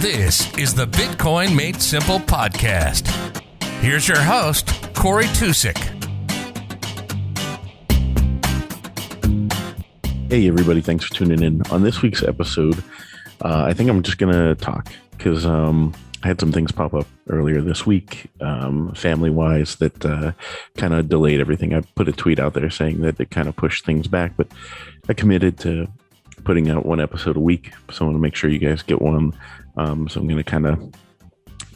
This is the Bitcoin Made Simple podcast. Here's your host, Cory Tusick. Hey everybody, thanks for tuning in. On this week's episode, I think I'm just going to talk because I had some things pop up earlier this week, family-wise, that kind of delayed everything. I put a tweet out there saying that it kind of pushed things back, but I committed to putting out one episode a week, so I want to make sure you guys get one. So I'm going to kind of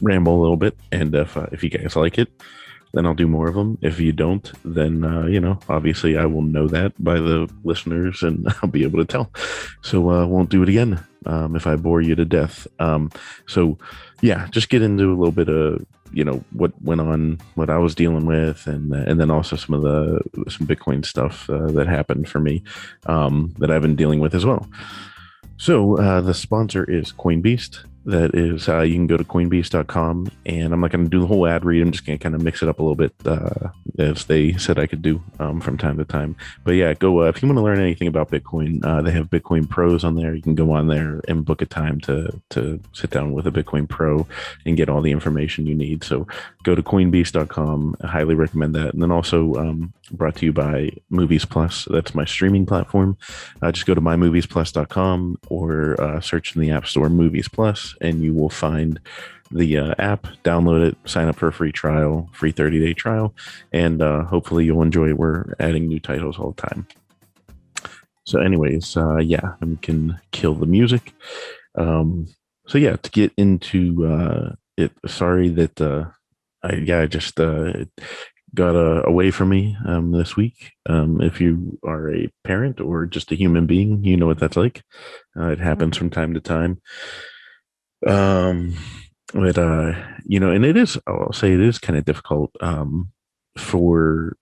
ramble a little bit, and if you guys like it, then I'll do more of them. If you don't, then, obviously I will know that by the listeners and I'll be able to tell. So I won't do it again if I bore you to death. So yeah, just get into a little bit of, what went on, what I was dealing with, and then also some Bitcoin stuff that happened for me that I've been dealing with as well. So the sponsor is Coinbeast. That is, you can go to coinbeast.com, and I'm not going to do the whole ad read. I'm just going to kind of mix it up a little bit, as they said I could do from time to time. But yeah, go if you want to learn anything about Bitcoin, they have Bitcoin pros on there. You can go on there and book a time to sit down with a Bitcoin pro and get all the information you need. So go to coinbeast.com. I highly recommend that. And then also brought to you by Movies Plus. That's my streaming platform. Just go to mymoviesplus.com or search in the App Store Movies Plus, and you will find the app. Download it, sign up for a free trial, free 30-day trial, and hopefully you'll enjoy it. We're adding new titles all the time. So anyways, I can kill the music. So yeah, to get into it, sorry that I just got away from me this week. If you are a parent or just a human being, you know what that's like. It happens from time to time. And it is, I'll say it is kind of difficult for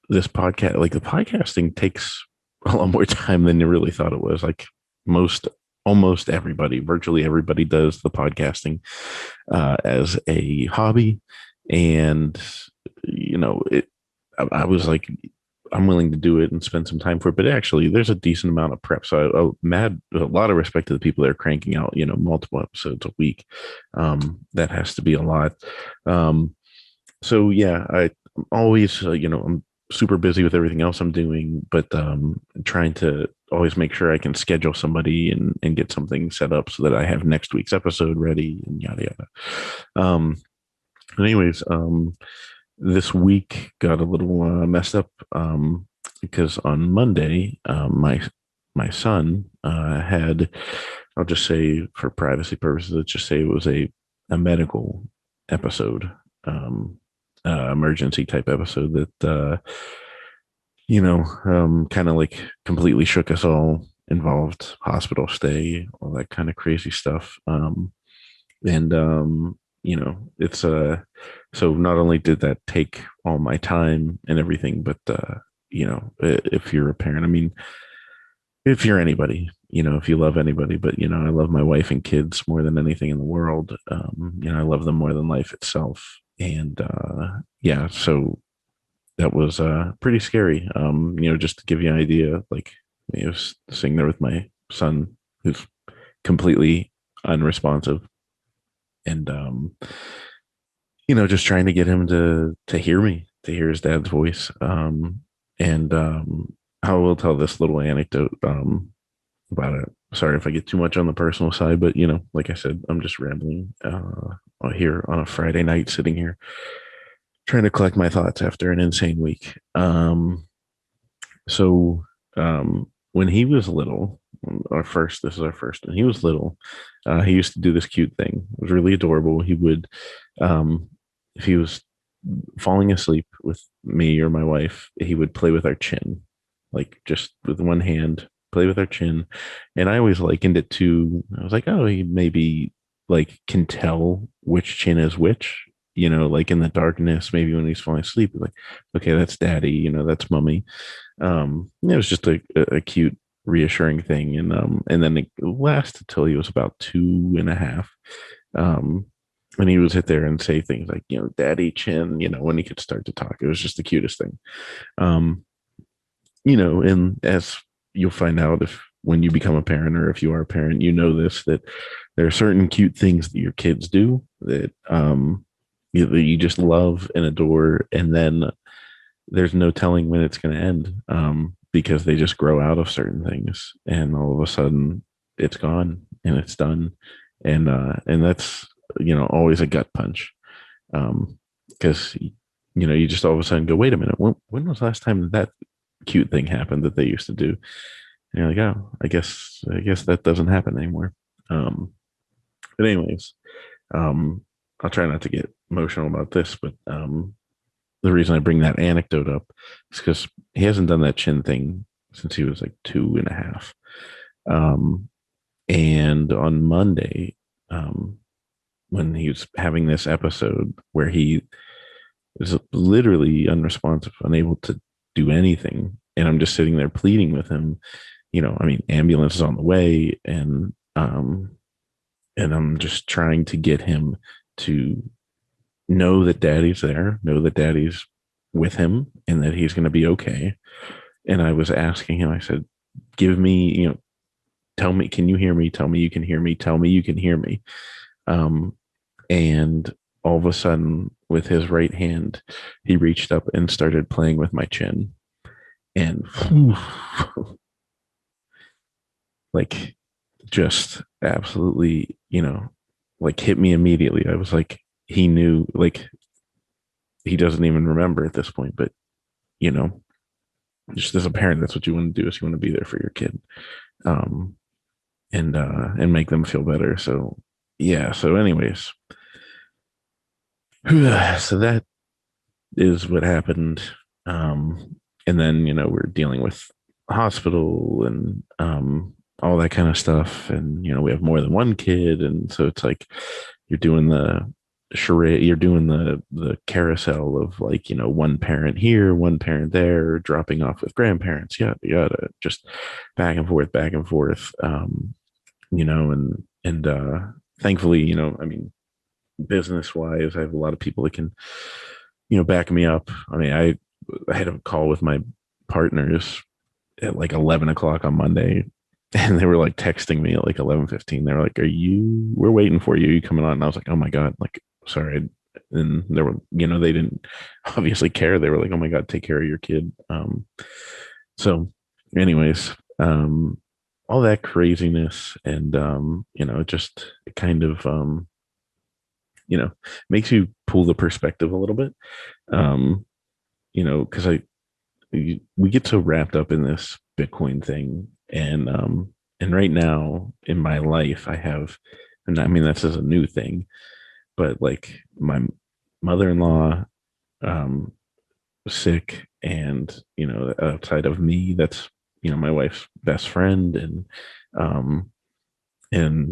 this podcast. Like, the podcasting takes a lot more time than you really thought it was. Like almost everybody, virtually everybody does the podcasting as a hobby. And, I was like, I'm willing to do it and spend some time for it, but actually there's a decent amount of prep. So a lot of respect to the people that are cranking out, multiple episodes a week. That has to be a lot. So yeah, I'm always, I'm super busy with everything else I'm doing, but trying to always make sure I can schedule somebody and get something set up so that I have next week's episode ready and yada, yada. Anyways, this week got a little messed up because on Monday, my son had, I'll just say for privacy purposes, let's just say it was a medical episode, emergency type episode that, kind of like completely shook us all, involved hospital stay, all that kind of crazy stuff. It's so not only did that take all my time and everything, but if you're a parent, I mean, if you're anybody, if you love anybody, but I love my wife and kids more than anything in the world. I love them more than life itself. And so that was pretty scary. Just to give you an idea, like, I was sitting there with my son, who's completely unresponsive, and just trying to get him to hear me, to hear his dad's voice. I will tell this little anecdote about it. Sorry if I get too much on the personal side, but like I said, I'm just rambling here on a Friday night, sitting here trying to collect my thoughts after an insane week. When he was little, this is our first, when he was little, he used to do this cute thing. It was really adorable. He would, if he was falling asleep with me or my wife, he would play with our chin, like just with one hand, play with our chin. And I always likened it to, I was like, oh, he maybe like can tell which chin is which, like in the darkness, maybe when he's falling asleep, like, okay, that's daddy, that's mommy. It was just a cute, reassuring thing. And then it lasted till he was about 2.5. And he would sit there and say things like, daddy chin, when he could start to talk. It was just the cutest thing. And as you'll find out when you become a parent, or if you are a parent, this, that there are certain cute things that your kids do that you just love and adore, and then there's no telling when it's going to end, because they just grow out of certain things, and all of a sudden it's gone and it's done, and that's always a gut punch, because you just all of a sudden go, wait a minute, when was the last time that cute thing happened that they used to do? And you're like, oh, I guess that doesn't happen anymore. But anyways, I'll try not to get emotional about this, but the reason I bring that anecdote up is because he hasn't done that chin thing since he was like 2.5. And on Monday, when he was having this episode where he is literally unresponsive, unable to do anything, and I'm just sitting there pleading with him, I mean, ambulance is on the way, and I'm just trying to get him to know that daddy's there, know that daddy's with him, and that he's going to be okay. And I was asking him, I said, give me, tell me, can you hear me? Tell me you can hear me. Tell me you can hear me. And all of a sudden, with his right hand, he reached up and started playing with my chin. And like, just absolutely, like hit me immediately. I was like, he knew, like, he doesn't even remember at this point, but, you know, just as a parent, that's what you want to do, is you want to be there for your kid, um, and make them feel better. So, yeah. So anyways, so that is what happened. And then, we're dealing with hospital and, all that kind of stuff. And, we have more than one kid. And so it's like, you're doing the charade, you're doing the carousel of, like, one parent here, one parent there, dropping off with grandparents, yada, yada, just back and forth, back and forth. And thankfully, I mean, business wise, I have a lot of people that can, back me up. I mean, I had a call with my partners at like 11 o'clock on Monday, and they were like texting me at like 11:15. They were like, we're waiting for you. Are you coming on? And I was like, oh my God, like, sorry. And they were, they didn't obviously care. They were like, oh my God, take care of your kid. So anyways, all that craziness, and, it kind of, makes you pull the perspective a little bit. Because we get so wrapped up in this Bitcoin thing, and right now in my life, I have, and I mean, that's as a new thing, but like my mother-in-law, sick, and, outside of me, that's, my wife's best friend, and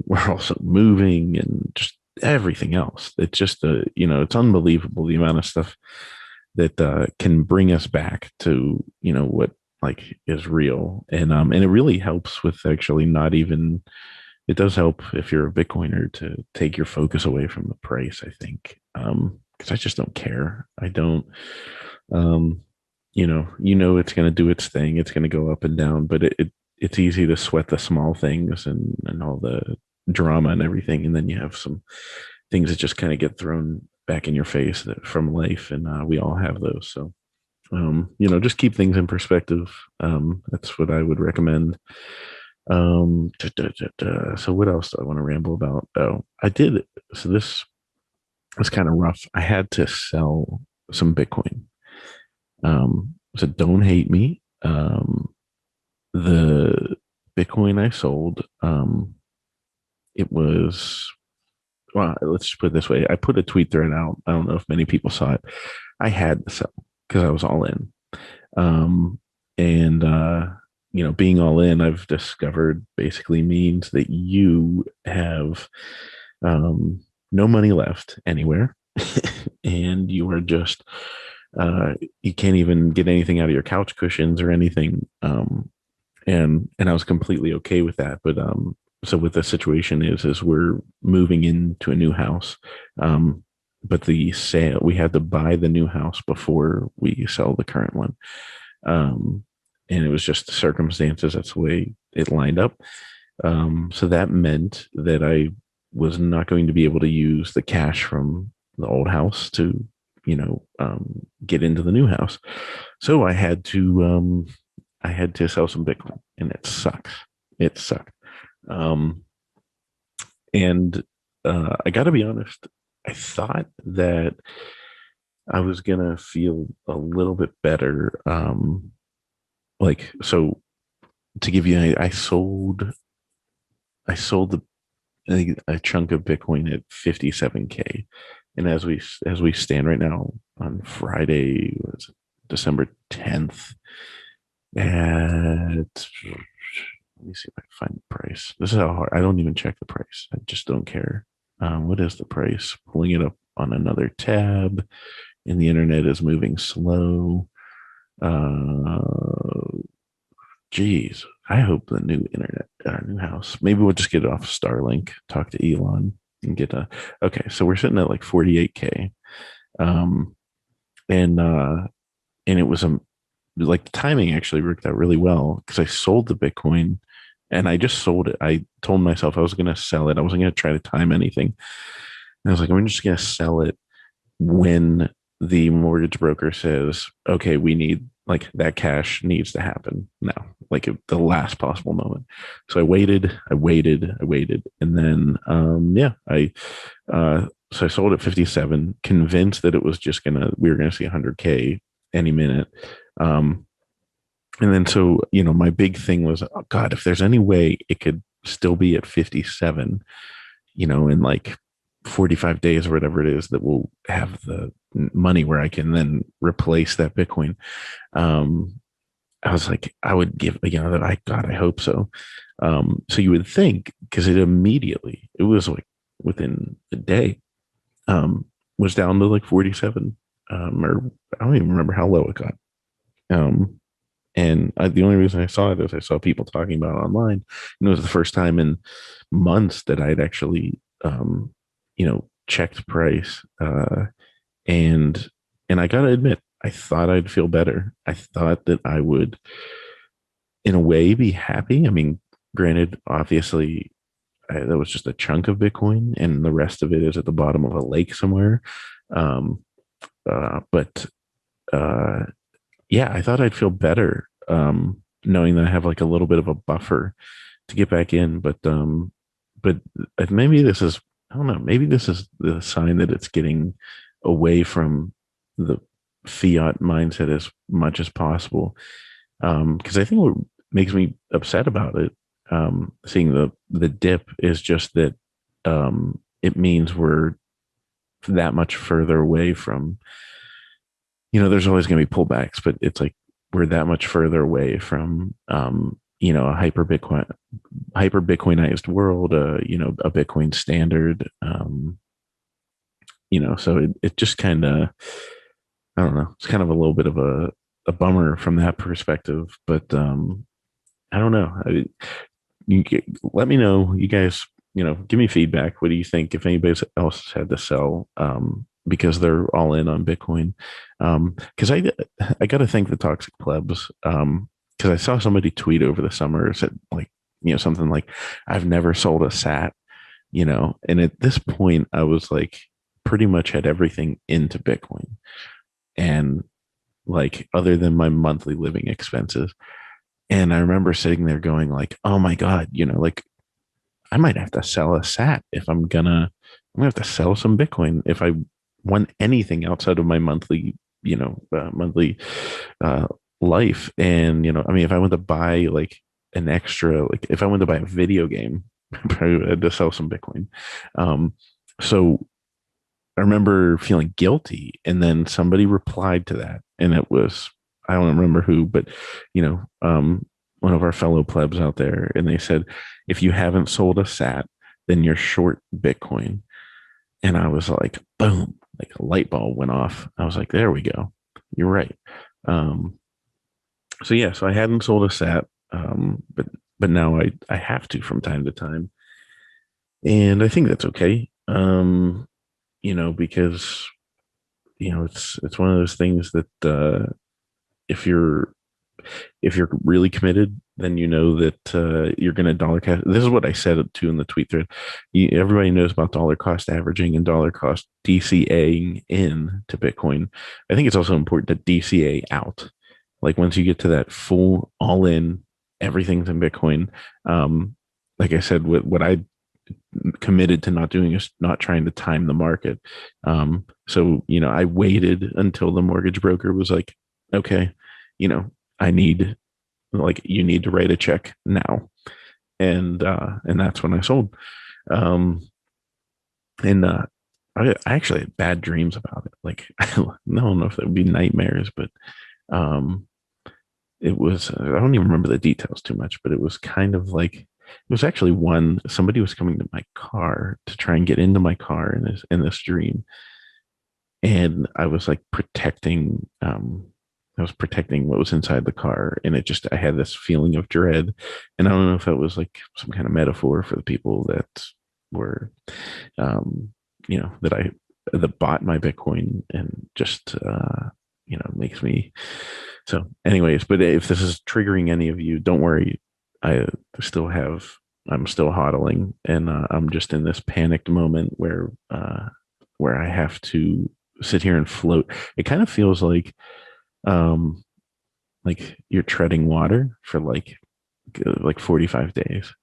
we're also moving, and just everything else. It's just it's unbelievable the amount of stuff that can bring us back to, what, like, is real. And it really helps with actually not even, it does help if you're a Bitcoiner to take your focus away from the price, I think. Because I just don't care. I don't, um it's going to do its thing. It's going to go up and down, but it's easy to sweat the small things, and all the drama and everything. And then you have some things that just kind of get thrown back in your face from life. And we all have those. So, just keep things in perspective. That's what I would recommend. So what else do I want to ramble about? Oh, I did. So this was kind of rough. I had to sell some Bitcoin. So don't hate me. The Bitcoin I sold, it was, well, let's just put it this way. I put a tweet thread out. I don't know if many people saw it. I had to sell because I was all in. And being all in, I've discovered, basically means that you have, no money left anywhere, and you are just, you can't even get anything out of your couch cushions or anything. And I was completely okay with that. But so what the situation is we're moving into a new house. But the sale, we had to buy the new house before we sell the current one. And it was just the circumstances. That's the way it lined up. So that meant that I was not going to be able to use the cash from the old house to, get into the new house. So I had to sell some Bitcoin, and it sucks. It sucked. Um, and I got to be honest, I thought that I was gonna feel a little bit better. So to give you, I sold a chunk of Bitcoin at 57K, and as we stand right now on Friday, was it December 10th, at let me see if I can find the price. This is how hard. I don't even check the price. I just don't care. What is the price? Pulling it up on another tab, and the internet is moving slow. Uh, Geez, I hope the new internet, our new house. Maybe we'll just get it off Starlink. Talk to Elon and get a. Okay, so we're sitting at like 48K, um, and it was like the timing actually worked out really well because I sold the Bitcoin, and I just sold it. I told myself I was going to sell it. I wasn't going to try to time anything. And I was like, I'm just going to sell it when the mortgage broker says, okay, we need, like, that cash needs to happen now, like at the last possible moment. So I waited, and then so I sold at 57, convinced that it was just we were gonna see 100K any minute. Um, and then my big thing was, oh God, if there's any way it could still be at 57, in like 45 days or whatever it is, that we'll have the money where I can then replace that Bitcoin. Um, I was like, I would give, that I hope so. So you would think, because it was like within a day, was down to like 47, or I don't even remember how low it got. Um, the only reason I saw it is I saw people talking about it online. And it was the first time in months that I'd actually, checked price. And I gotta admit, I thought I'd feel better. I thought that I would, in a way, be happy. I mean, granted, obviously, that was just a chunk of Bitcoin, and the rest of it is at the bottom of a lake somewhere. Um, but Yeah, I thought I'd feel better, knowing that I have like a little bit of a buffer to get back in. But maybe this is, I don't know, maybe this is the sign that it's getting away from the fiat mindset as much as possible. Because I think what makes me upset about it, seeing the dip, is just that it means we're that much further away from, there's always going to be pullbacks, but it's like we're that much further away from, a hyper Bitcoinized world, a Bitcoin standard, so it just kind of, I don't know, it's kind of a little bit of a bummer from that perspective, but I don't know. Let me know, you guys, give me feedback. What do you think, if anybody else had to sell, because they're all in on Bitcoin? Because I got to thank the toxic plebs. Because I saw somebody tweet over the summer, said like, something like, I've never sold a sat, and at this point I was like, pretty much had everything into Bitcoin, and like, other than my monthly living expenses. And I remember sitting there going like, oh my God, like, I might have to sell a sat if I'm gonna have to sell some Bitcoin if I want anything outside of my monthly, monthly uh, life. And, I mean, if I want to buy like an extra, like if I want to buy a video game, I probably had to sell some Bitcoin. So I remember feeling guilty, and then somebody replied to that, and it was, I don't remember who, but one of our fellow plebs out there, and they said, if you haven't sold a sat, then you're short Bitcoin. And I was like, boom, like a light bulb went off. I was like, there we go, you're right. Um, so I hadn't sold a sat, but now I have to from time to time, and I think that's okay. Because it's one of those things that if you're if you're really committed, then you know that you're going to dollar cost. This is what I said too in the tweet thread. Everybody knows about dollar cost averaging and dollar cost DCAing in to Bitcoin. I think it's also important to DCA out. Like once you get to that full all in, everything's in Bitcoin. Like I said, what I committed to not doing is not trying to time the market. So, I waited until the mortgage broker was like, okay, you know, I need you need to write a check now. And that's when I sold. Um, and I actually had bad dreams about it. Like, I don't know if that would be nightmares, but um, it was, I don't even remember the details too much, but it was kind of like, it was actually somebody was coming to my car to try and get into my car in this dream. And I was like I was protecting what was inside the car. And I had this feeling of dread. And I don't know if that was like some kind of metaphor for the people that were, um, that bought my Bitcoin and just, makes me. So, anyways, but if this is triggering any of you, don't worry. I still have, I'm still hodling, and I'm just in this panicked moment where I have to sit here and float. It kind of feels um, like you're treading water for like 45 days,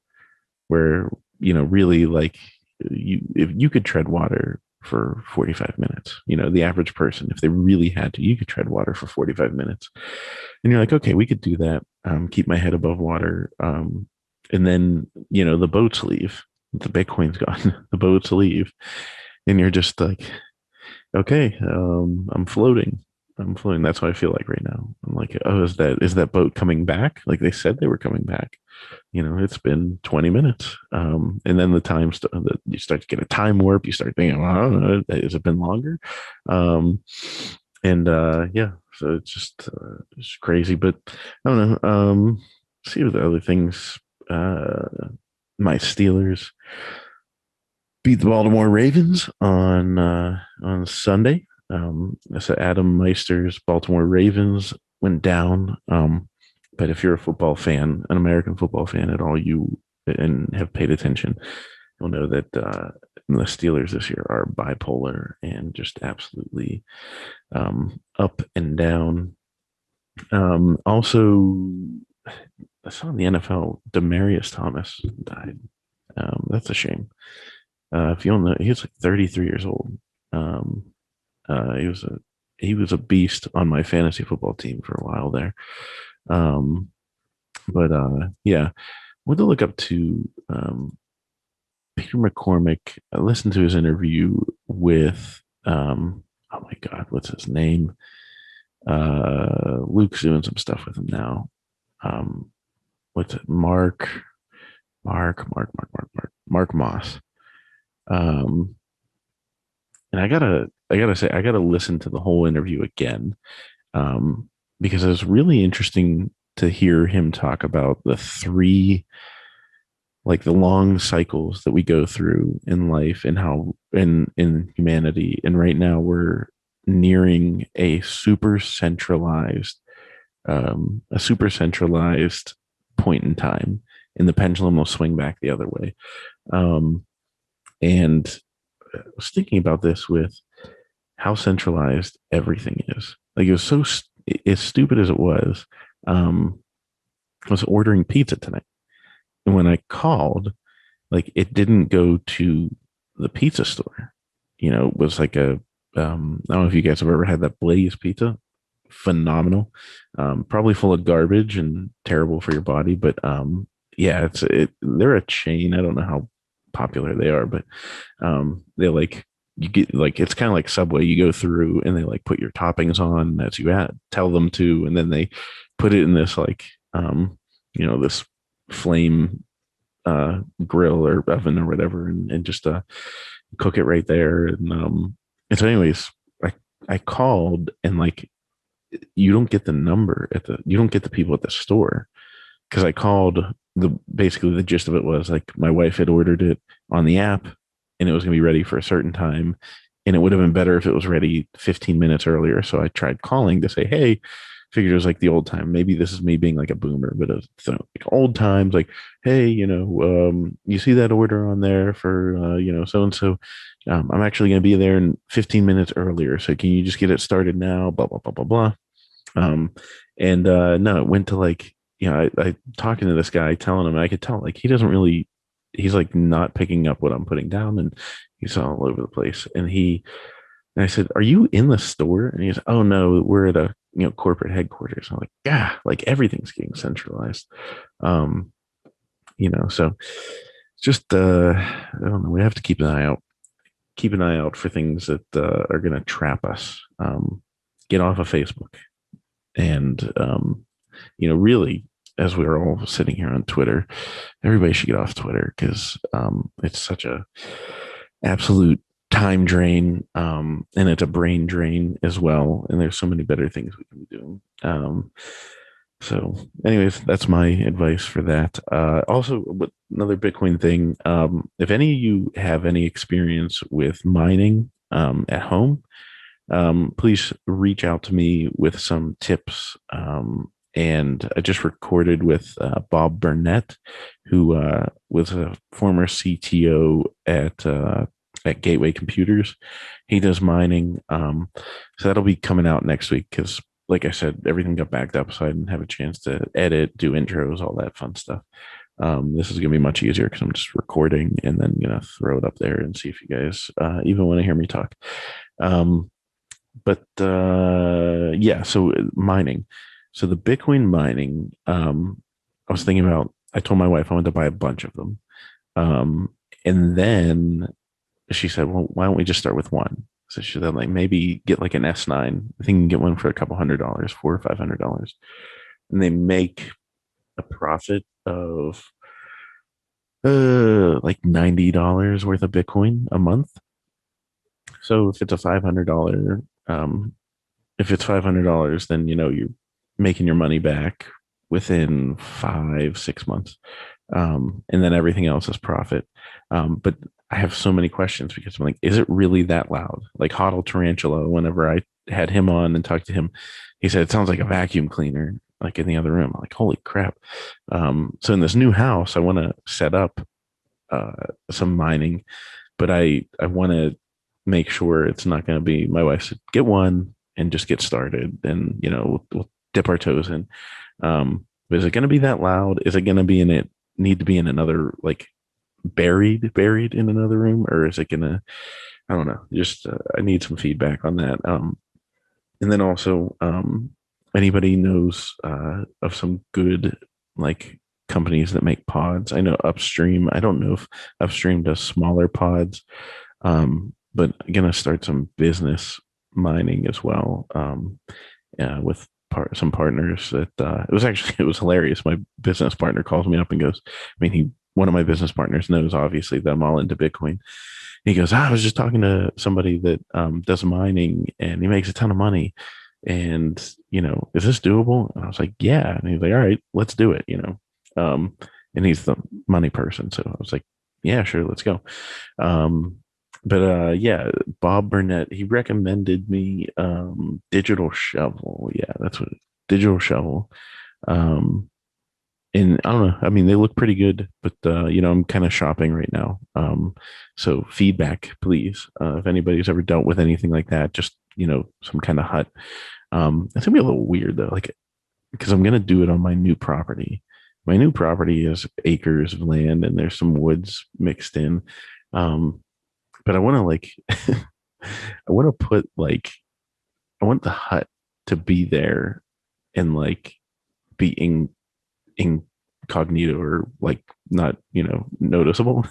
where really like if you could tread water for 45 minutes, the average person, if they really had to, you could tread water for 45 minutes. And you're like, okay, we could do that. Keep my head above water. And then, the boats leave. The Bitcoin's gone. The boats leave. And you're just like, okay, I'm floating. I'm floating. That's what I feel like right now. I'm like, oh, is that boat coming back? Like they said they were coming back. It's been 20 minutes. And then you start to get a time warp. You start thinking, well, I don't know, has it been longer? Um, and yeah, so it's crazy, but I don't know. See what the other things. My Steelers beat the Baltimore Ravens on Sunday. So Adam Meister's Baltimore Ravens went down. But if you're a football fan, an American football fan at all, and have paid attention, you'll know that the Steelers this year are bipolar and just absolutely up and down. Also, I saw in the NFL, Demaryius Thomas died. That's a shame. If you don't know, he was like 33 years old. Um, he was a beast on my fantasy football team for a while there. But yeah, what to look up to Peter McCormick. I listened to his interview with oh my God, what's his name? Luke's doing some stuff with him now. What's it? Mark Moss. And I gotta say, I gotta listen to the whole interview again, because it was really interesting to hear him talk about the long cycles that we go through in life and how in humanity. And right now we're nearing a super centralized point in time, and the pendulum will swing back the other way. And I was thinking about this with how centralized everything is. Like it was as stupid as it was. I was ordering pizza tonight, and when I called, like it didn't go to the pizza store. It was like I don't know if you guys have ever had that Blaze pizza. Phenomenal. Probably full of garbage and terrible for your body, but yeah, they're a chain. I don't know how popular they are, but they like you get like it's kind of like Subway. You go through and they like put your toppings on as you tell them to, and then they put it in this this flame grill or oven or whatever, and just cook it right there. And so anyways, I called, and like you don't get the people at the store, because I called. Basically the gist of it was like my wife had ordered it on the app, and it was going to be ready for a certain time, and it would have been better if it was ready 15 minutes earlier. So I tried calling to say, hey, figured it was like the old time. Maybe this is me being like a boomer, but it's like old times, like, hey, you see that order on there for, so and so. I'm actually going to be there in 15 minutes earlier. So can you just get it started now? Blah, blah, blah, blah, blah. Um, and no, it went to like, I talking to this guy, telling him, I could tell like he doesn't really, he's like not picking up what I'm putting down, and he's all over the place. And I said, "Are you in the store?" And he goes, "Oh no, we're at a corporate headquarters." I'm like, "Yeah, like everything's getting centralized." Um, so it's just I don't know. We have to keep an eye out for things that are going to trap us. Get off of Facebook, and really, as we are all sitting here on Twitter, everybody should get off Twitter because it's such a absolute time drain, and it's a brain drain as well. And there's so many better things we can be doing. So, anyways, that's my advice for that. Also, with another Bitcoin thing, if any of you have any experience with mining at home, please reach out to me with some tips. And I just recorded with Bob Burnett, who was a former CTO at Gateway Computers. He does mining, so that'll be coming out next week because, like I said, everything got backed up, so I didn't have a chance to edit, do intros, all that fun stuff. This is going to be much easier because I'm just recording and then throw it up there and see if you guys even want to hear me talk. But yeah, so mining. So the Bitcoin mining, I was thinking about, I told my wife I wanted to buy a bunch of them. And then she said, well, why don't we just start with one? So she said, like, maybe get like an S9. I think you can get one for a couple $100, $400 or $500. And they make a profit of like $90 worth of Bitcoin a month. So if it's a $500, if it's $500, then you're making your money back within 5, 6 months, and then everything else is profit. But I have so many questions because I'm like, is it really that loud? Like Hoddle Tarantula, whenever I had him on and talked to him, he said it sounds like a vacuum cleaner, like in the other room. I'm like, holy crap! So in this new house, I want to set up some mining, but I want to make sure it's not going to be. My wife said, get one and just get started, and we'll dip our toes in. Is it going to be that loud? Is it going to be in it? Need to be in another, like, buried in another room, or is it gonna? I don't know. Just I need some feedback on that. And then also, anybody knows of some good like companies that make pods? I know Upstream. I don't know if Upstream does smaller pods, but I'm gonna start some business mining as well, with some partners that it was hilarious. My business partner calls me up and goes, I mean, one of my business partners knows obviously that I'm all into Bitcoin. He goes, I was just talking to somebody that does mining and he makes a ton of money. And, is this doable? And I was like, yeah. And he's like, all right, let's do it. Um, and he's the money person. So I was like, yeah, sure, let's go. But yeah, Bob Burnett, he recommended me Digital Shovel. Yeah, that's what Digital Shovel. Um, and I don't know. I mean, they look pretty good, but I'm kind of shopping right now. So feedback, please. If anybody's ever dealt with anything like that, just some kind of hut. It's gonna be a little weird though, like because I'm gonna do it on my new property. My new property is acres of land, and there's some woods mixed in. But I want to like, I want to put like, I want the hut to be there and like be incognito or like not noticeable.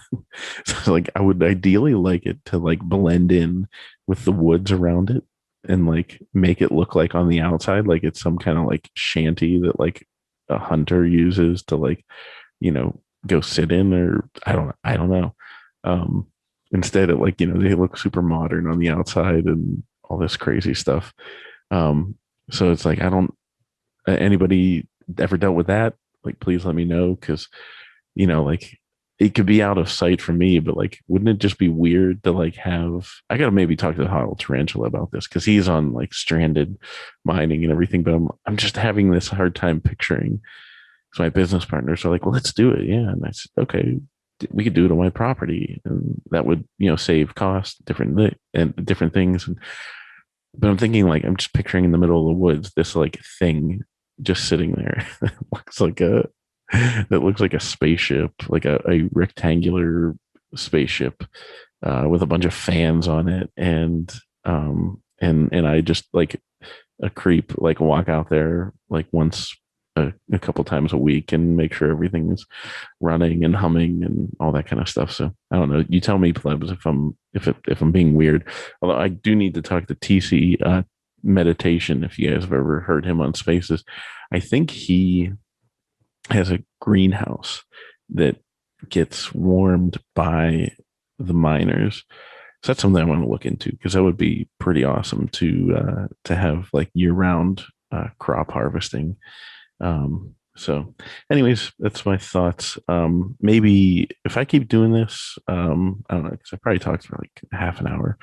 So like I would ideally like it to like blend in with the woods around it and like make it look like on the outside like it's some kind of like shanty that like a hunter uses to like go sit in, or I don't know. Instead of like they look super modern on the outside and all this crazy stuff. So it's like I don't anybody ever dealt with that, like please let me know, because like it could be out of sight for me, but like, wouldn't it just be weird to like have? I gotta maybe talk to the Hollow Tarantula about this because he's on like stranded mining and everything. But I'm just having this hard time picturing. So my business partners are like, well, let's do it, yeah. And I said, okay, we could do it on my property, and that would save costs, different things. But I'm thinking like I'm just picturing in the middle of the woods this like thing just sitting there. looks like a that looks like a spaceship, like a rectangular spaceship with a bunch of fans on it, and I just like a creep like walk out there like once a couple times a week and make sure everything's running and humming and all that kind of stuff. So I don't know. You tell me, plebs, if I'm being weird. Although I do need to talk to TC Meditation. If you guys have ever heard him on Spaces, I think he has a greenhouse that gets warmed by the miners. So that's something I want to look into because that would be pretty awesome to have like year round crop harvesting. So anyways, that's my thoughts. Maybe if I keep doing this, I don't know, because I probably talked for like half an hour.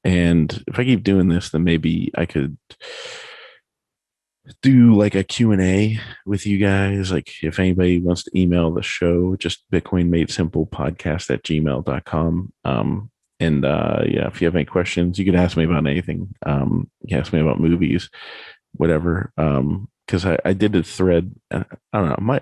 And if I keep doing this, then maybe I could do like a Q&A with you guys. Like if anybody wants to email the show, just Bitcoin Made Simple podcast at gmail.com. And yeah, if you have any questions, you could ask me about anything. You can ask me about movies, whatever. Because I did a thread. I don't know.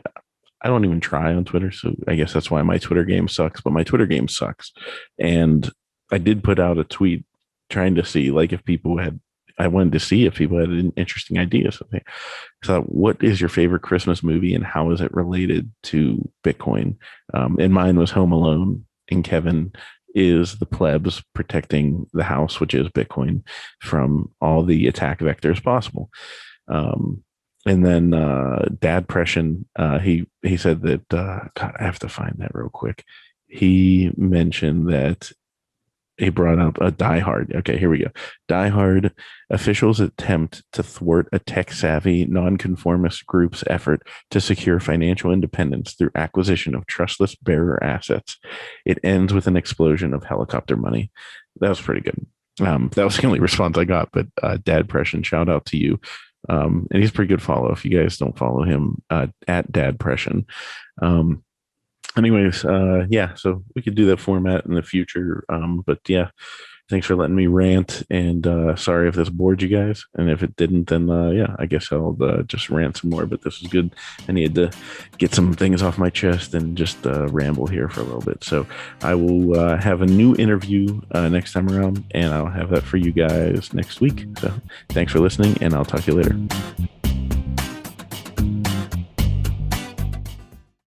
I don't even try on Twitter, so I guess that's why my Twitter game sucks. But my Twitter game sucks, and I did put out a tweet trying to see like if people had. I wanted to see if people had an interesting ideas. Okay, so what is your favorite Christmas movie, and how is it related to Bitcoin? And mine was Home Alone, and Kevin is the plebs protecting the house, which is Bitcoin, from all the attack vectors possible. And then Dad Pression, he said that God, I have to find that real quick. He mentioned that he brought up a Die Hard. Okay, here we go. Die Hard officials attempt to thwart a tech-savvy, nonconformist group's effort to secure financial independence through acquisition of trustless bearer assets. It ends with an explosion of helicopter money. That was pretty good. That was the only response I got, but Dad Pression, shout out to you. And he's a pretty good follow if you guys don't follow him at Dad Pression. Anyways, yeah, so we could do that format in the future. But yeah, thanks for letting me rant, and sorry if this bored you guys. And if it didn't, then yeah, I guess I'll just rant some more. But this was good. I needed to get some things off my chest and just ramble here for a little bit. So I will have a new interview next time around, and I'll have that for you guys next week. So thanks for listening, and I'll talk to you later.